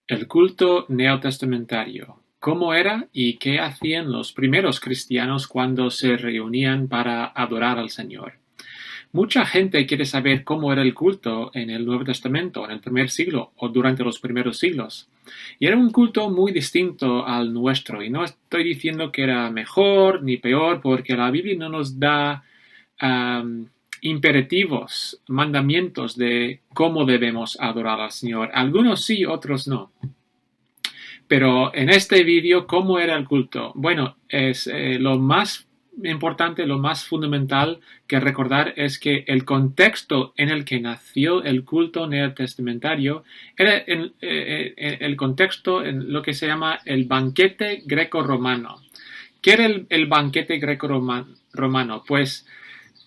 El culto neotestamentario. ¿Cómo era y qué hacían los primeros cristianos cuando se reunían para adorar al Señor? Mucha gente quiere saber cómo era el culto en el Nuevo Testamento, en el primer siglo o durante los primeros siglos. Y era un culto muy distinto al nuestro. Y no estoy diciendo que era mejor ni peor, porque la Biblia no nos da imperativos, mandamientos de cómo debemos adorar al Señor. Algunos sí, otros no. Pero en este vídeo, ¿cómo era el culto? Bueno, es lo más importante, lo más fundamental que recordar es que el contexto en el que nació el culto neotestamentario era el contexto en lo que se llama el banquete greco-romano. ¿Qué era el banquete greco-romano? Pues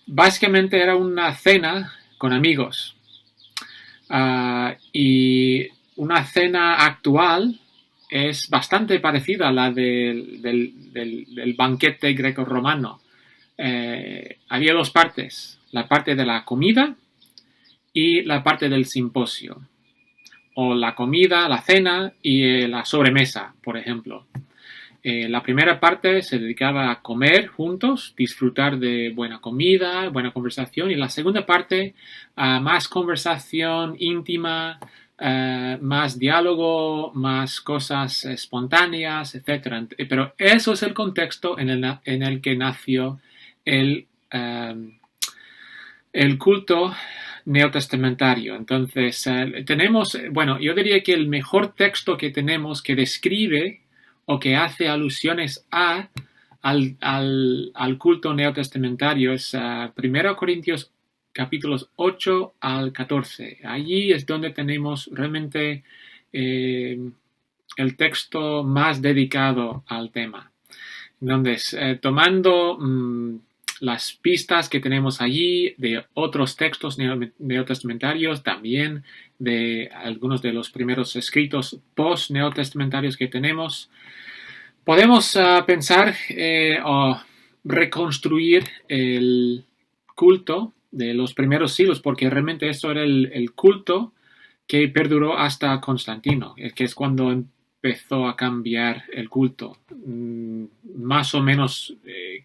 básicamente era una cena con amigos. Y una cena actual es bastante parecida a la del banquete greco-romano. Había dos partes, la parte de la comida y la parte del simposio, o la comida, la cena y la sobremesa, por ejemplo. La primera parte se dedicaba a comer juntos, disfrutar de buena comida, buena conversación, y la segunda parte a más conversación íntima, más diálogo, más cosas espontáneas, etc. Pero eso es el contexto en el que nació el, el culto neotestamentario. Entonces, tenemos, bueno, yo diría que el mejor texto que tenemos que describe o que hace alusiones al culto neotestamentario es 1 Corintios capítulos 8 al 14. Allí es donde tenemos realmente el texto más dedicado al tema. Entonces, tomando las pistas que tenemos allí de otros textos neotestamentarios, también de algunos de los primeros escritos post-neotestamentarios que tenemos, podemos pensar o reconstruir el culto de los primeros siglos, porque realmente eso era el culto que perduró hasta Constantino, que es cuando empezó a cambiar el culto, más o menos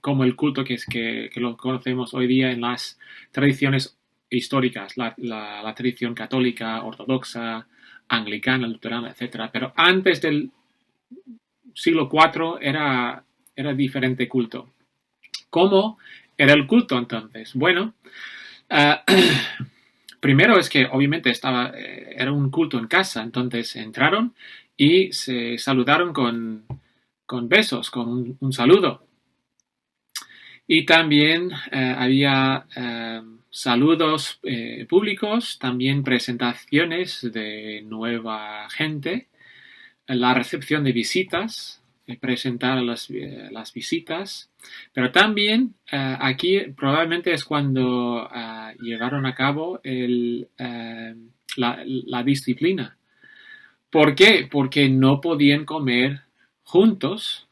como el culto que lo conocemos hoy día en las tradiciones históricas, la tradición católica, ortodoxa, anglicana, luterana, etc. Pero antes del siglo IV era diferente culto. ¿Cómo era el culto entonces? Bueno, primero es que obviamente era un culto en casa, entonces entraron y se saludaron con besos, con un saludo. Y también había saludos públicos, también presentaciones de nueva gente, la recepción de visitas, presentar a las visitas, pero también aquí probablemente es cuando llevaron a cabo la disciplina. ¿Por qué? Porque no podían comer juntos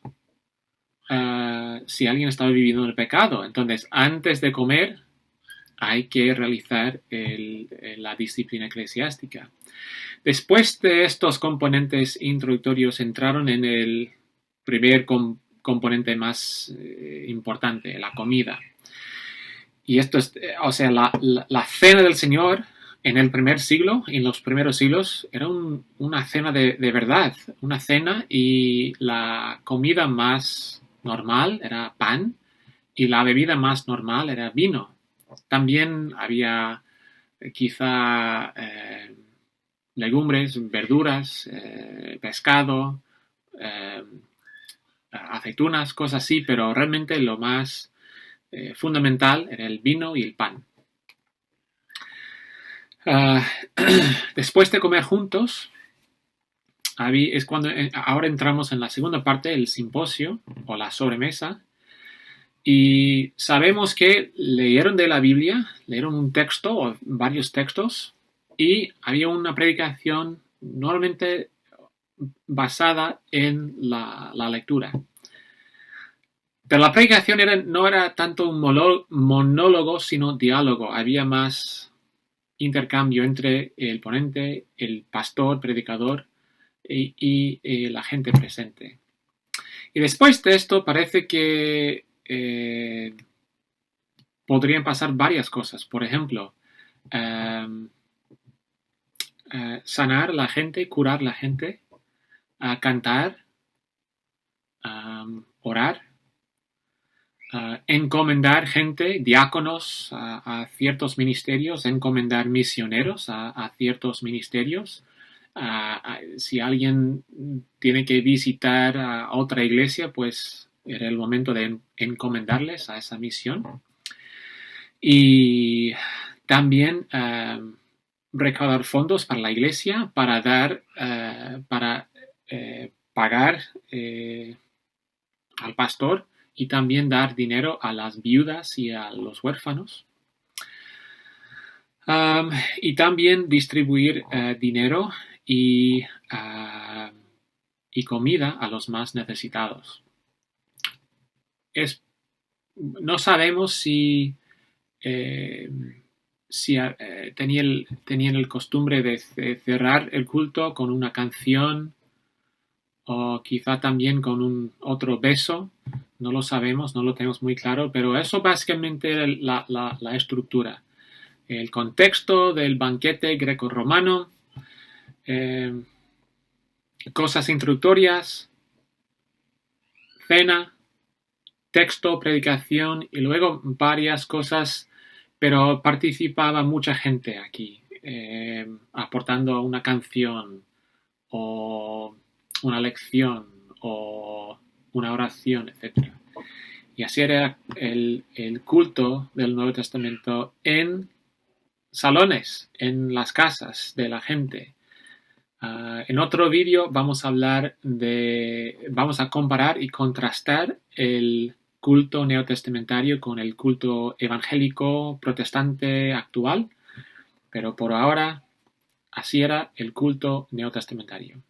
si alguien estaba viviendo en el pecado. Entonces, antes de comer, hay que realizar la disciplina eclesiástica. Después de estos componentes introductorios entraron en el primer componente más importante, la comida. Y esto es, o sea, la cena del Señor en el primer siglo, en los primeros siglos, era una cena de verdad, una cena, y la comida más normal era pan y la bebida más normal era vino. También había quizá legumbres, verduras, pescado, aceitunas, cosas así, pero realmente lo más fundamental era el vino y el pan. Después de comer juntos, es cuando ahora entramos en la segunda parte, el simposio o la sobremesa, y sabemos que leyeron de la Biblia, leyeron un texto o varios textos, y había una predicación normalmente basada en la lectura. Pero la predicación no era tanto un monólogo, sino diálogo. Había más intercambio entre el ponente, el pastor, predicador, y la gente presente. Y después de esto parece que podrían pasar varias cosas. Por ejemplo, sanar la gente, curar la gente, cantar, orar, encomendar gente, diáconos a ciertos ministerios, encomendar misioneros a ciertos ministerios. Si alguien tiene que visitar a otra iglesia, pues era el momento de encomendarles a esa misión. Y también recaudar fondos para la iglesia para pagar al pastor y también dar dinero a las viudas y a los huérfanos. Y también distribuir dinero y comida a los más necesitados. No sabemos si tenían el costumbre de cerrar el culto con una canción o quizá también con otro beso. No lo sabemos, no lo tenemos muy claro, pero eso básicamente era la estructura. El contexto del banquete greco-romano, cosas introductorias, cena, texto, predicación y luego varias cosas, pero participaba mucha gente aquí, aportando una canción o una lección o una oración, etc. Y así era el culto del Nuevo Testamento en salones, en las casas de la gente. En otro vídeo vamos a comparar y contrastar el culto neotestamentario con el culto evangélico protestante actual, pero por ahora así era el culto neotestamentario.